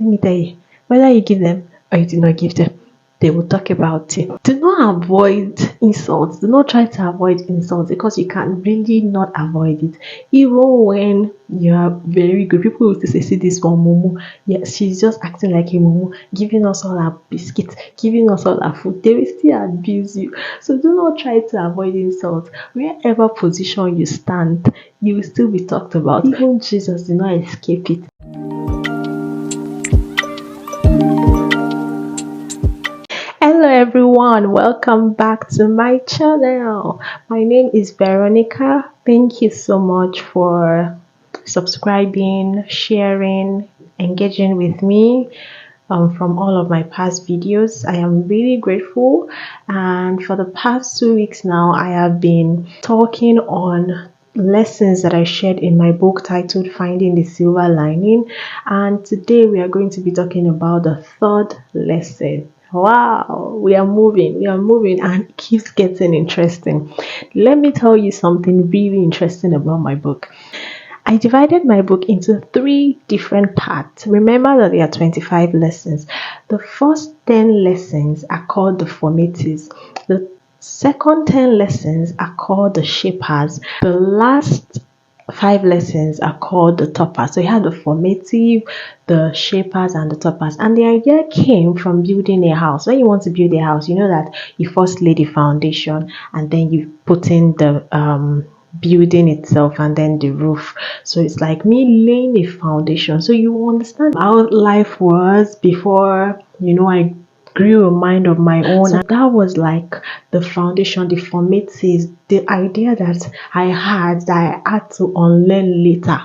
let me tell you, whether you give them or you do not give them, they will talk about it. Do not avoid insults. Do not try to avoid insults because you can really not avoid it. Even when you are very good, people will say, see this one, Momo. Yes, she's just acting like a Momo, giving us all our biscuits, giving us all our food. They will still abuse you. So do not try to avoid insults. Wherever position you stand, you will still be talked about. Even Jesus did not escape it. Hello everyone, welcome back to my channel. My name is Veronica. Thank you so much for subscribing, sharing, engaging with me from all of my past videos. I am really grateful, and for the past 2 weeks now I have been talking on lessons that I shared in my book titled Finding the Silver Lining, and today we are going to be talking about the third lesson. Wow, we are moving, and it keeps getting interesting. Let me tell you something really interesting about my book. I divided my book into 3 different parts. Remember that there are 25 lessons. The first 10 lessons are called the formatives. The second 10 lessons are called the shapers. The last 5 lessons are called the toppers. So you have the formative, the shapers, and the toppers. And the idea came from building a house. When you want to build a house, you know that you first lay the foundation and then you put in the building itself and then the roof. So it's like me laying a foundation. So you understand how life was before, I grew a mind of my own. So that was like the foundation, the formatives, the idea that I had to unlearn later.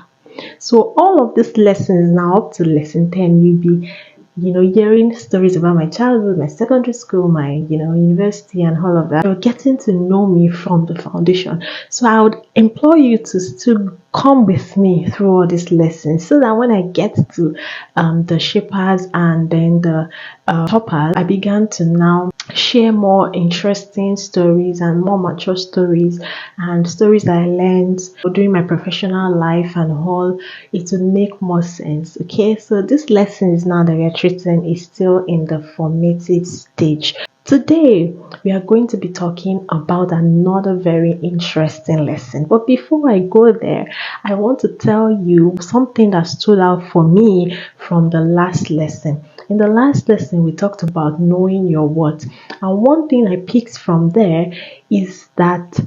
So all of these lessons now up to lesson 10, you'll be hearing stories about my childhood, my secondary school, my university, and all of that. You're getting to know me from the foundation. So I would implore you to still come with me through all these lessons, so that when I get to the shapers and then the toppers, I began to now share more interesting stories and more mature stories and stories that I learned during my professional life and all. It will make more sense. Okay, so this lessons now that we are treating is still in the formative stage. Today we are going to be talking about another very interesting lesson, but before I go there, I want to tell you something that stood out for me from the last lesson. In the last lesson, we talked about knowing your worth, and one thing I picked from there is that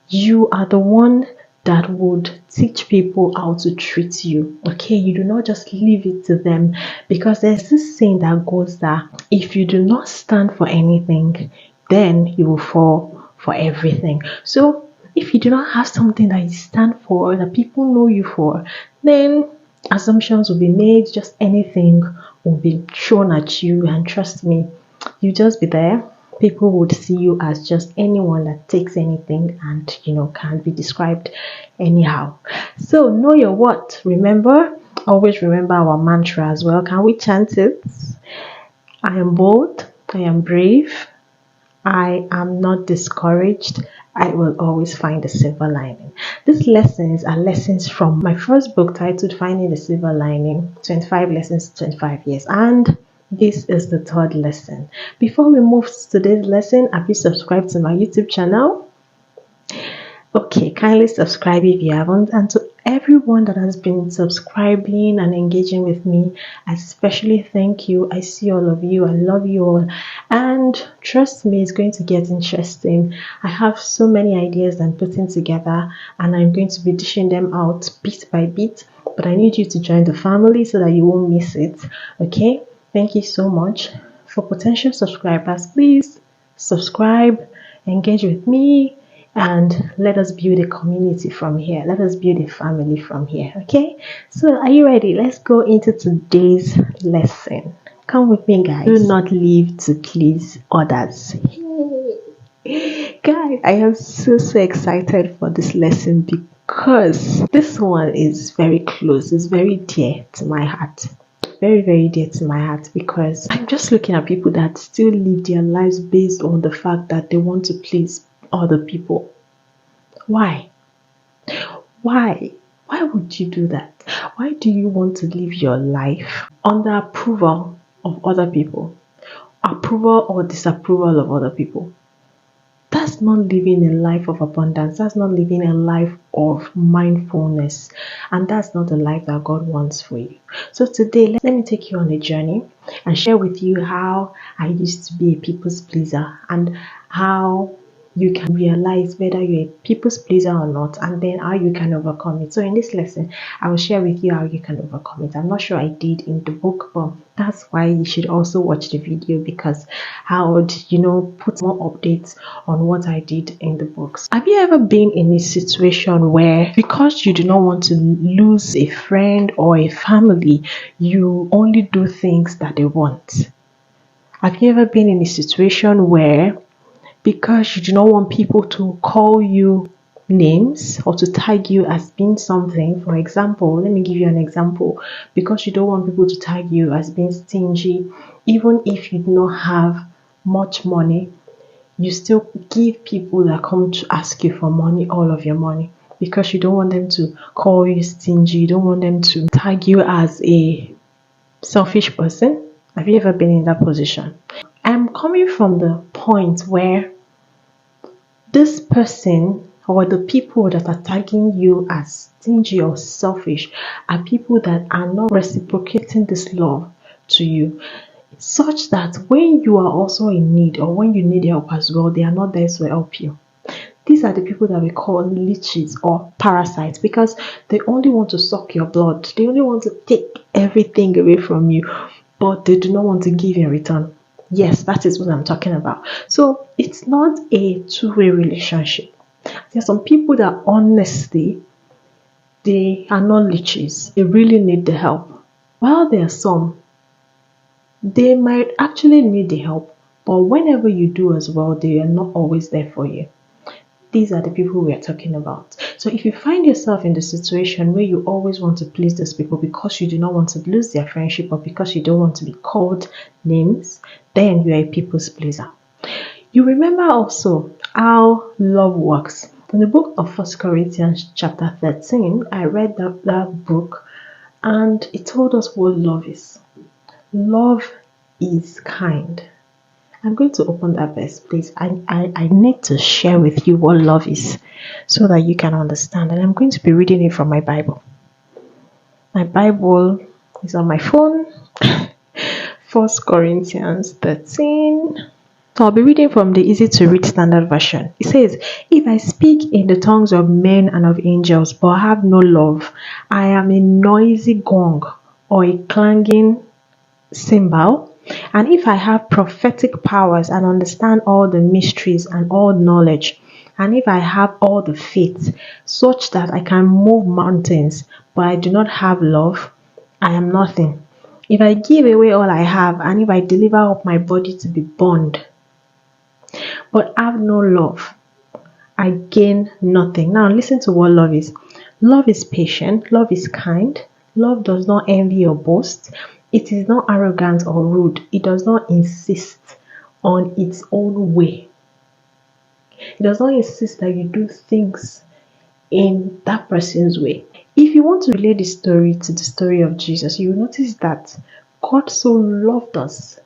you are the one that would teach people how to treat you. Okay, you do not just leave it to them, because there's this saying that goes that if you do not stand for anything, then you will fall for everything. So if you do not have something that you stand for, that people know you for, then assumptions will be made, just anything will be thrown at you, and trust me, you just be there. People would see you as just anyone that takes anything and can't be described anyhow. So know your what. Remember, always remember our mantra as well. Can we chant it? I am bold, I am brave, I am not discouraged, I will always find the silver lining. These lessons are lessons from my first book titled Finding the Silver Lining, 25 Lessons, 25 Years. And this is the third lesson. Before we move to today's lesson, have you subscribed to my YouTube channel? Okay, kindly subscribe if you haven't. And to everyone that has been subscribing and engaging with me, I especially thank you. I see all of you. I love you all. And trust me, it's going to get interesting. I have so many ideas I'm putting together, and I'm going to be dishing them out bit by bit. But I need you to join the family so that you won't miss it. Okay? Thank you so much. For potential subscribers, please subscribe, engage with me, and let us build a community from here. Let us build a family from here. Okay, so are you ready? Let's go into today's lesson. Come with me, guys. Do not live to please others. Guys, I am so excited for this lesson, because this one is very close. It's very dear to my heart. Very, very dear to my heart, because I'm just looking at people that still live their lives based on the fact that they want to please other people. Why would you do that? Why do you want to live your life under approval of other people? Approval or disapproval of other people? That's not living a life of abundance. That's not living a life of mindfulness. And that's not the life that God wants for you. So today, let me take you on a journey and share with you how I used to be a people's pleaser and how you can realize whether you're a people's pleaser or not, and then how you can overcome it. So in this lesson, I will share with you how you can overcome it. I'm not sure I did in the book, but that's why you should also watch the video, because I would, put more updates on what I did in the books. Have you ever been in a situation where, because you do not want to lose a friend or a family, you only do things that they want? Have you ever been in a situation where, because you do not want people to call you names or to tag you as being something? For example, let me give you an example. Because you don't want people to tag you as being stingy, even if you do not have much money, you still give people that come to ask you for money all of your money, because you don't want them to call you stingy. You don't want them to tag you as a selfish person. Have you ever been in that position? I'm coming from the point where this person or the people that are tagging you as stingy or selfish are people that are not reciprocating this love to you, such that when you are also in need or when you need help as well, they are not there to help you. These are the people that we call leeches or parasites, because they only want to suck your blood. They only want to take everything away from you, but they do not want to give in return. Yes, that is what I'm talking about. So it's not a two-way relationship. There are some people that honestly, they are not leeches. They really need the help. While there are some, they might actually need the help, but whenever you do as well, they are not always there for you. These are the people we are talking about. So if you find yourself in the situation where you always want to please those people because you do not want to lose their friendship or because you don't want to be called names, then you are a people's pleaser. You remember also how love works. In the book of 1 Corinthians chapter 13, I read that book, and it told us what love is. Love is kind. I'm going to open that verse, please. I need to share with you what love is so that you can understand. And I'm going to be reading it from my Bible. My Bible is on my phone. 1 Corinthians 13. So I'll be reading from the easy to read standard version. It says, "If I speak in the tongues of men and of angels, but have no love, I am a noisy gong or a clanging cymbal. And if I have prophetic powers and understand all the mysteries and all knowledge, and if I have all the faith, such that I can move mountains, but I do not have love, I am nothing. If I give away all I have, and if I deliver up my body to be burned, but have no love, I gain nothing." Now listen to what love is. Love is patient. Love is kind. Love does not envy or boast. It is not arrogant or rude. It does not insist on its own way. It does not insist that you do things in that person's way. If you want to relate this story to the story of Jesus, you will notice that God so loved us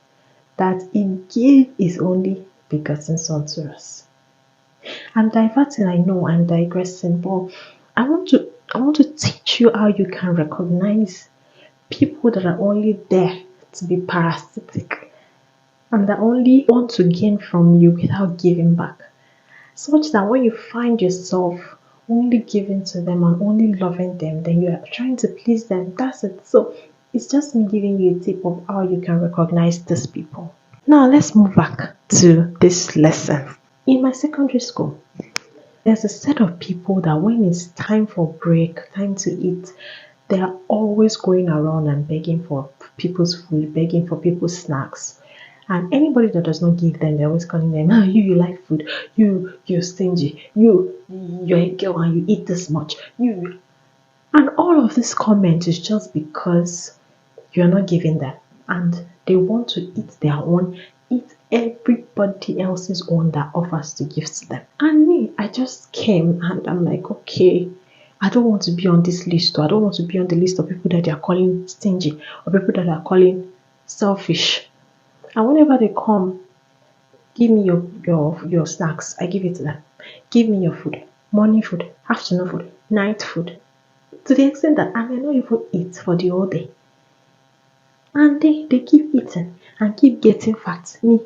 that He gave His only begotten Son to us. I'm diverting, I know, I'm digressing, but I want to teach you how you can recognize people that are only there to be parasitic and that only want to gain from you without giving back. Such that when you find yourself only giving to them and only loving them, then you are trying to please them. That's it. So it's just me giving you a tip of how you can recognize these people. Now let's move back to this lesson. In my secondary school, there's a set of people that when it's time for break, time to eat, they are always going around and begging for people's food, begging for people's snacks. And anybody that does not give them, they're always calling them, "Ah, you like food, you're stingy, you're a girl and you eat this much, you." And all of this comment is just because you're not giving them. And they want to eat their own, eat everybody else's own that offers to give to them. And me, I just came and I'm like, okay, I don't want to be on this list, or I don't want to be on the list of people that they are calling stingy or people that are calling selfish. And whenever they come, give me your snacks, I give it to them. Give me your food, morning food, afternoon food, night food. To the extent that I may not even eat for the whole day. And they keep eating and keep getting fat. Me.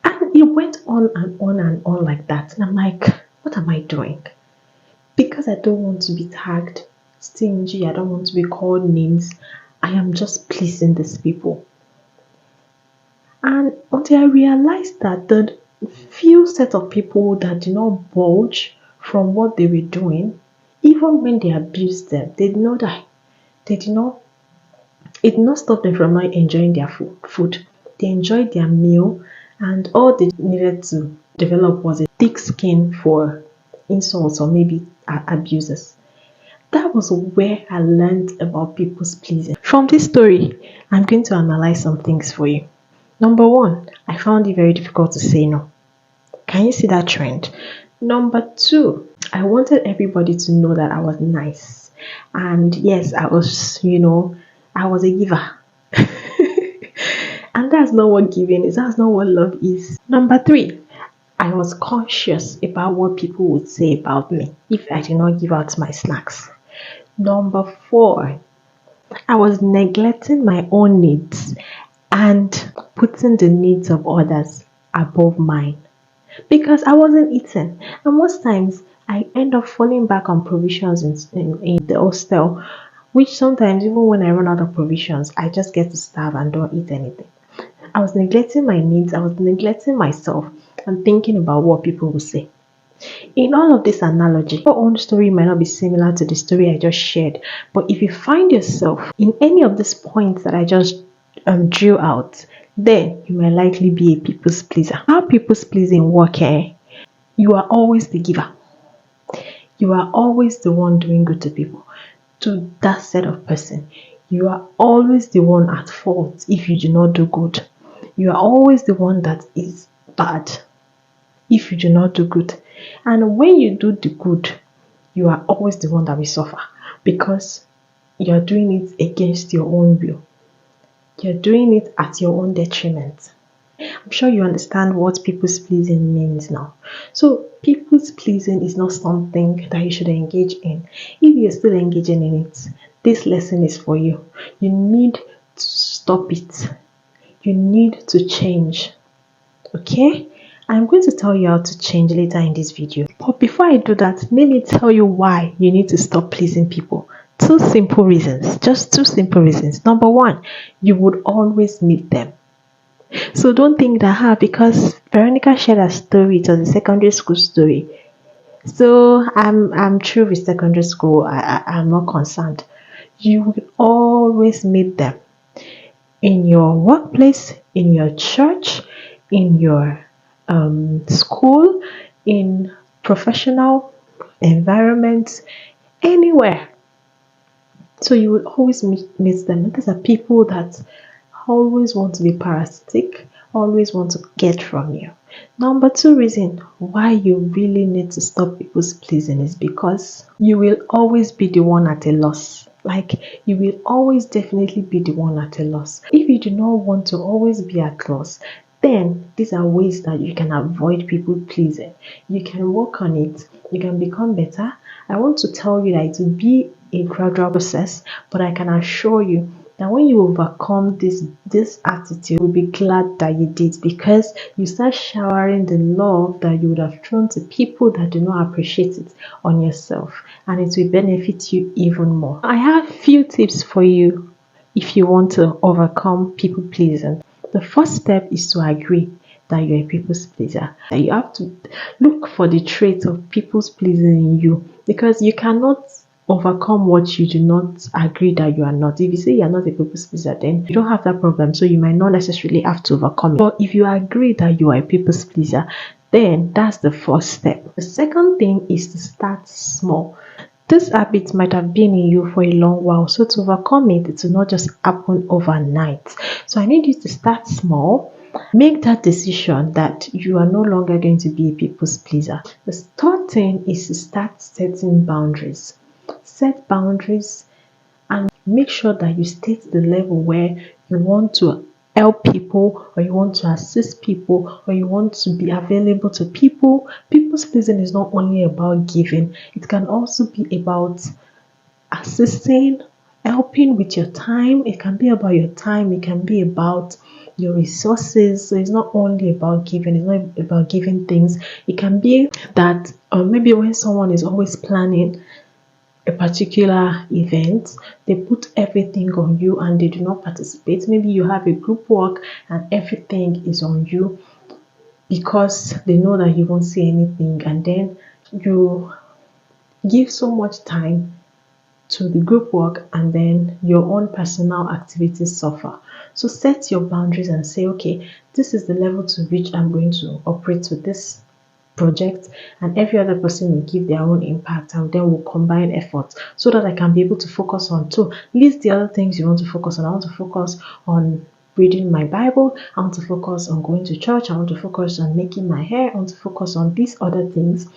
And it went on and on and on like that. And I'm like, what am I doing? Because I don't want to be tagged stingy, I don't want to be called names. I am just pleasing these people. And until I realized that the few set of people that did not budge from what they were doing, even when they abused them, they did not die. They did not, it did not stop them from not enjoying their food. They enjoyed their meal, and all they needed to develop was a thick skin for insults or maybe abuses. That was where I learned about people's pleasing. From this story, I'm going to analyze some things for you. Number one, I found it very difficult to say no. Can you see that trend? Number two, I wanted everybody to know that I was nice. And yes, I was, I was a giver. And that's not what giving is. That's not what love is. Number three, I was conscious about what people would say about me if I did not give out my snacks. Number four, I was neglecting my own needs and putting the needs of others above mine because I wasn't eating. And most times I end up falling back on provisions in the hostel, which sometimes, even when I run out of provisions, I just get to starve and don't eat anything. I was neglecting my needs, I was neglecting myself, and thinking about what people will say. In all of this analogy, your own story might not be similar to the story I just shared, but if you find yourself in any of these points that I just drew out, then you might likely be a people's pleaser. How people's pleasing work, you are always the giver. You are always the one doing good to people, to that set of person. You are always the one at fault if you do not do good. You are always the one that is bad if you do not do good. And when you do the good, you are always the one that will suffer because you are doing it against your own will. You're doing it at your own detriment. I'm sure you understand what people's pleasing means now. So people's pleasing is not something that you should engage in. If you're still engaging in it, this lesson is for you. You need to stop it. You need to change. Okay? I'm going to tell you how to change later in this video. But before I do that, let me tell you why you need to stop pleasing people. Two simple reasons. Just two simple reasons. Number one, you would always meet them. So don't think that because Veronica shared a story, it was a secondary school story. So I'm through with secondary school. I'm not concerned. You will always meet them in your workplace, in your church, in your school, in professional environments, anywhere. So you will always meet them. These are people that always want to be parasitic, always want to get from you. Number two reason why you really need to stop people's pleasing is because you will always be the one at a loss. Like, you will always definitely be the one at a loss. If you do not want to always be at loss, then these are ways that you can avoid people pleasing. You can work on it. You can become better. I want to tell you that it will be a gradual process, but I can assure you that when you overcome this attitude, you'll be glad that you did, because you start showering the love that you would have thrown to people that do not appreciate it on yourself, and it will benefit you even more. I have few tips for you if you want to overcome people pleasing. The first step is to agree that you're a people's pleaser. That you have to look for the traits of people's pleasing in you, because you cannot overcome what you do not agree that you are not. If you say you're not a people's pleaser, then you don't have that problem, so you might not necessarily have to overcome it. But if you agree that you are a people's pleaser, then that's the first step. The second thing is to start small. This habit might have been in you for a long while, so to overcome it, it will not just happen overnight. So I need you to start small Make that decision that you are no longer going to be a people's pleaser. The third thing is to start setting boundaries. Set boundaries and make sure that you state the level where you want to help people, or you want to assist people, or you want to be available to people. People's pleasing is not only about giving, it can also be about assisting, helping with your time. It can be about your time, it can be about your resources. So it's not only about giving, it's not about giving things. It can be that maybe when someone is always planning a particular event, they put everything on you and they do not participate. Maybe you have a group work and everything is on you because they know that you won't say anything, and then you give so much time to the group work and then your own personal activities suffer. So set your boundaries and say, okay, this is the level to which I'm going to operate with this project, and every other person will give their own impact, and then we'll combine efforts so that I can be able to focus on two. List the other things you want to focus on. I want to focus on reading my Bible, I want to focus on going to church, I want to focus on making my hair, I want to focus on these other things.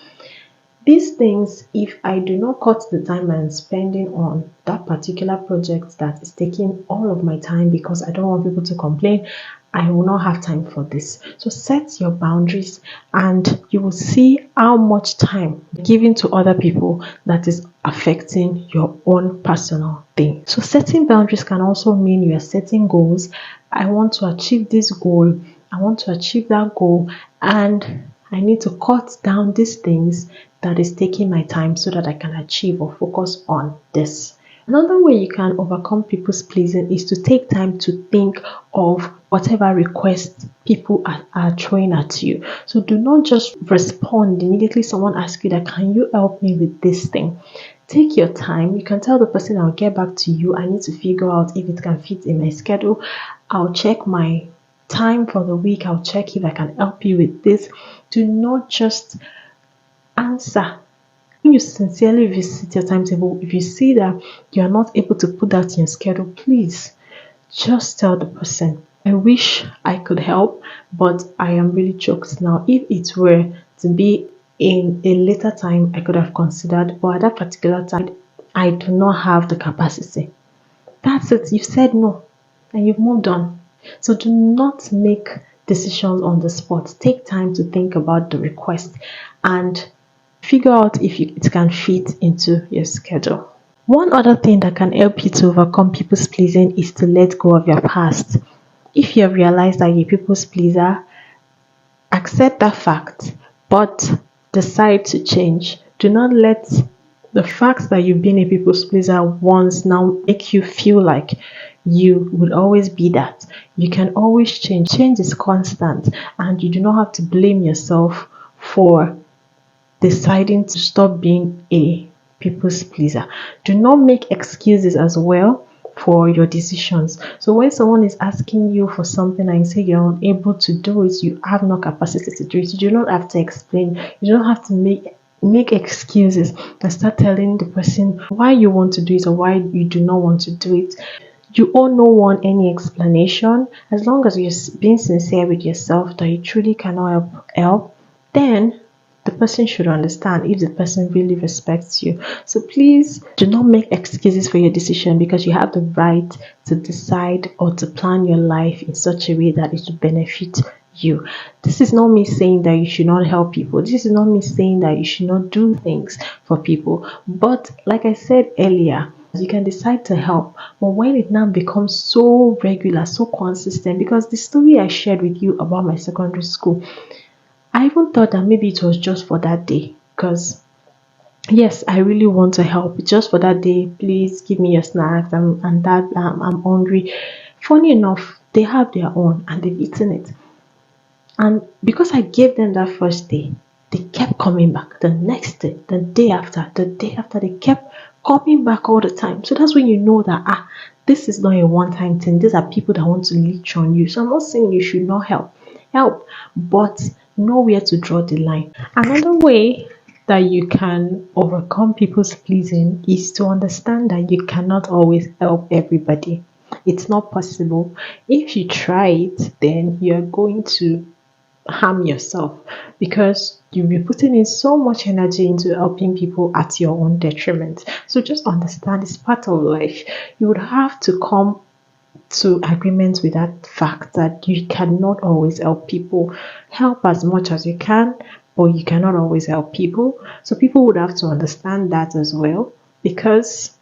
These things, if I do not cut the time I'm spending on that particular project that is taking all of my time because I don't want people to complain, I will not have time for this. So set your boundaries and you will see how much time given to other people that is affecting your own personal thing. So setting boundaries can also mean you are setting goals. I want to achieve this goal, I want to achieve that goal, and I need to cut down these things that is taking my time so that I can achieve or focus on this. Another way you can overcome people's pleasing is to take time to think of whatever requests people are throwing at you. So do not just respond immediately someone asks you that, can you help me with this thing? Take your time. You can tell the person, I'll get back to you. I need to figure out if it can fit in my schedule. I'll check my time for the week. I'll check if I can help you with this. Do not just answer. When you sincerely visit your timetable, if you see that you are not able to put that in your schedule, please just tell the person, I wish I could help, but I am really choked now. If it were to be in a later time, I could have considered, but at that particular time, I do not have the capacity. That's it. You've said no and you've moved on. So do not make decisions on the spot. Take time to think about the request and figure out if it can fit into your schedule. One other thing that can help you to overcome people's pleasing is to let go of your past. If you have realized that you're a people's pleaser, accept that fact, but decide to change. Do not let the fact that you've been a people's pleaser once now make you feel like you will always be that. You can always change. Change is constant, and you do not have to blame yourself for deciding to stop being a people's pleaser. Do not make excuses as well for your decisions. So when someone is asking you for something and you say you're unable to do it, you have no capacity to do it, you do not have to explain. You don't have to make excuses and start telling the person why you want to do it or why you do not want to do it. You owe no one any explanation. As long as you're being sincere with yourself that you truly cannot help, then the person should understand if the person really respects you. So please do not make excuses for your decision, because you have the right to decide or to plan your life in such a way that it will benefit you. This is not me saying that you should not help people. This is not me saying that you should not do things for people. But like I said earlier, you can decide to help, but when it now becomes so regular, so consistent, because the story I shared with you about my secondary school, I even thought that maybe it was just for that day, because yes, I really want to help. Just for that day, please give me your snacks and that I'm hungry. Funny enough, they have their own and they've eaten it. And because I gave them that first day, they kept coming back the next day, the day after, they kept coming back all the time. So that's when you know that this is not a one-time thing. These are people that want to leech on you. So I'm not saying you should not help, but know where to draw the line. Another way that you can overcome people's pleasing is to understand that you cannot always help everybody. It's not possible. If you try it, then you're going to harm yourself because you'll be putting in so much energy into helping people at your own detriment. So just understand it's part of life. You would have to come to agreement with that fact that you cannot always help people. Help as much as you can, but you cannot always help people. So people would have to understand that as well because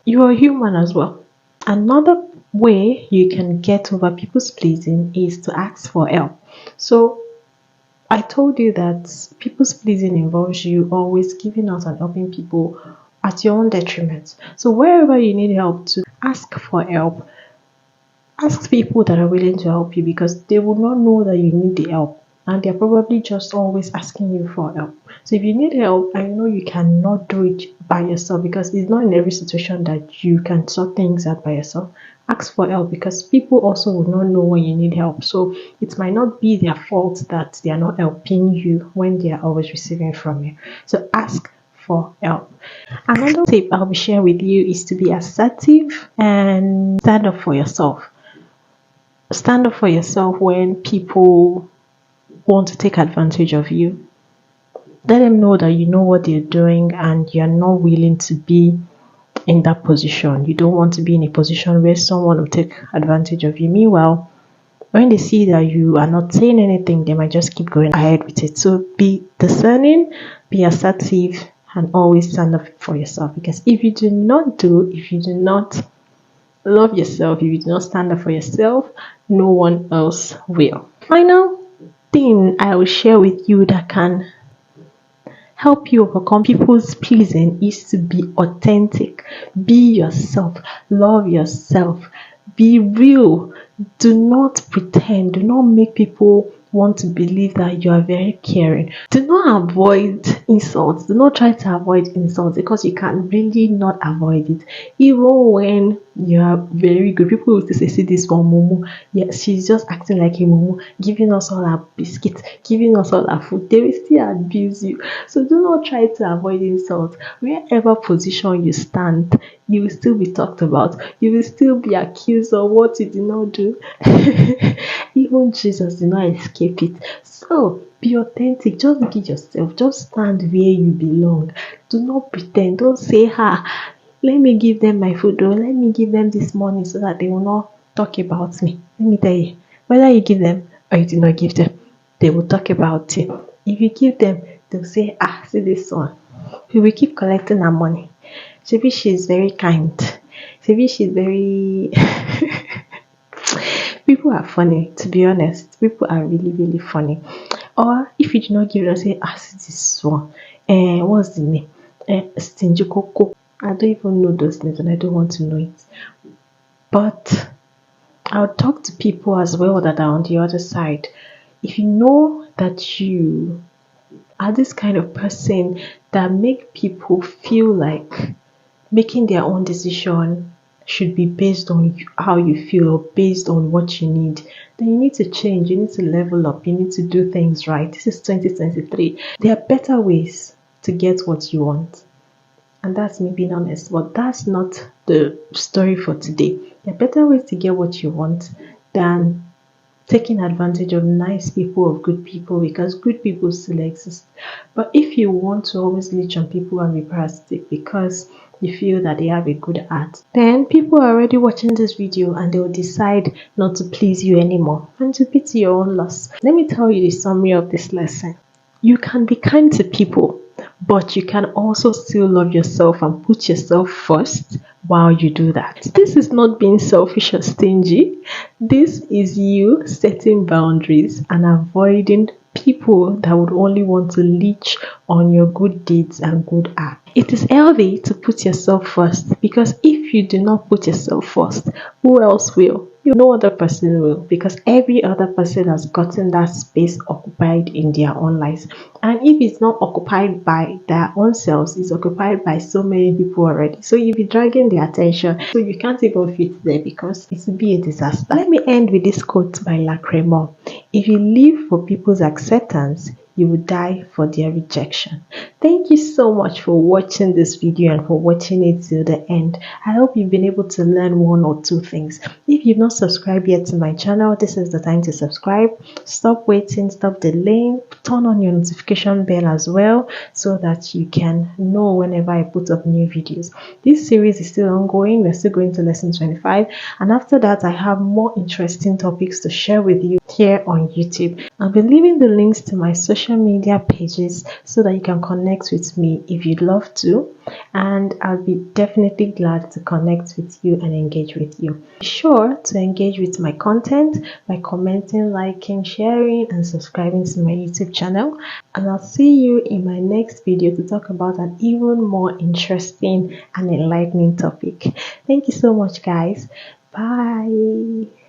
you are human as well. Another way you can get over people's pleasing is to ask for help. So I told you that people's pleasing involves you always giving out and helping people at your own detriment. So wherever you need help to ask for help, ask people that are willing to help you because they will not know that you need the help and they're probably just always asking you for help. So if you need help, I know you cannot do it by yourself because it's not in every situation that you can sort things out by yourself. Ask for help because people also will not know when you need help. So it might not be their fault that they are not helping you when they are always receiving from you. So ask for help. Another tip I'll be sharing with you is to be assertive and stand up for yourself. Stand up for yourself when people want to take advantage of you. Let them know that you know what they're doing and you're not willing to be in that position. You don't want to be in a position where someone will take advantage of you. Meanwhile, when they see that you are not saying anything, they might just keep going ahead with it. So be discerning, be assertive, and always stand up for yourself. Because if you do not love yourself, if you do not stand up for yourself, no one else will. Final thing I will share with you that can help you overcome people's pleasing is to be authentic. Be yourself. Love yourself. Be real. Do not pretend. Do not make people want to believe that you are very caring. Do not avoid insults. Do not try to avoid insults because you can really not avoid it. Even when you are very good, people will still say, see this one, Momo. Yes, she's just acting like a Momo, giving us all our biscuits, giving us all our food. They will still abuse you. So do not try to avoid insults. Wherever position you stand, you will still be talked about. You will still be accused of what you did not do. Even Jesus did not escape it. So be authentic. Just be yourself. Just stand where you belong. Do not pretend. Don't say, let me give them my food or let me give them this money so that they will not talk about me. Let me tell you, whether you give them or you do not give them, they will talk about you. If you give them, they'll say, see this one. We will keep collecting our money. Maybe she's very kind. Maybe she's very... People are funny, to be honest. People are really, really funny. Or if you do not give them, say, see this one. What's the name? Stingy Coco. I don't even know those names and I don't want to know it. But I'll talk to people as well that are on the other side. If you know that you are this kind of person that make people feel like making their own decision should be based on how you feel or based on what you need, then you need to change, you need to level up, you need to do things right. This is 2023. There are better ways to get what you want. And that's me being honest, but that's not the story for today. There are better ways to get what you want than taking advantage of nice people, of good people, because good people still exist. But if you want to always leech on people and be parasitic because you feel that they have a good heart, then people are already watching this video and they will decide not to please you anymore and to be to your own loss. Let me tell you the summary of this lesson. You can be kind to people, but you can also still love yourself and put yourself first while you do that. This is not being selfish or stingy. This is you setting boundaries and avoiding people that would only want to leech on your good deeds and good acts. It is healthy to put yourself first because if you do not put yourself first, who else will? No other person will, because every other person has gotten that space occupied in their own lives. And if it's not occupied by their own selves, it's occupied by so many people already. So you'll be dragging their attention. So you can't even fit there because it will be a disaster. Let me end with this quote by Lacremore. If you live for people's acceptance, you will die for their rejection. Thank you so much for watching this video and for watching it till the end. I hope you've been able to learn one or two things. If you've not subscribed yet to my channel, this is the time to subscribe. Stop waiting, stop delaying, turn on your notification bell as well so that you can know whenever I put up new videos. This series is still ongoing. We're still going to lesson 25, and after that I have more interesting topics to share with you here on YouTube. I'll be leaving the links to my social media pages so that you can connect with me if you'd love to, and I'll be definitely glad to connect with you and engage with you. Be sure to engage with my content by commenting, liking, sharing, and subscribing to my YouTube channel. And I'll see you in my next video to talk about an even more interesting and enlightening topic. Thank you so much, guys. Bye.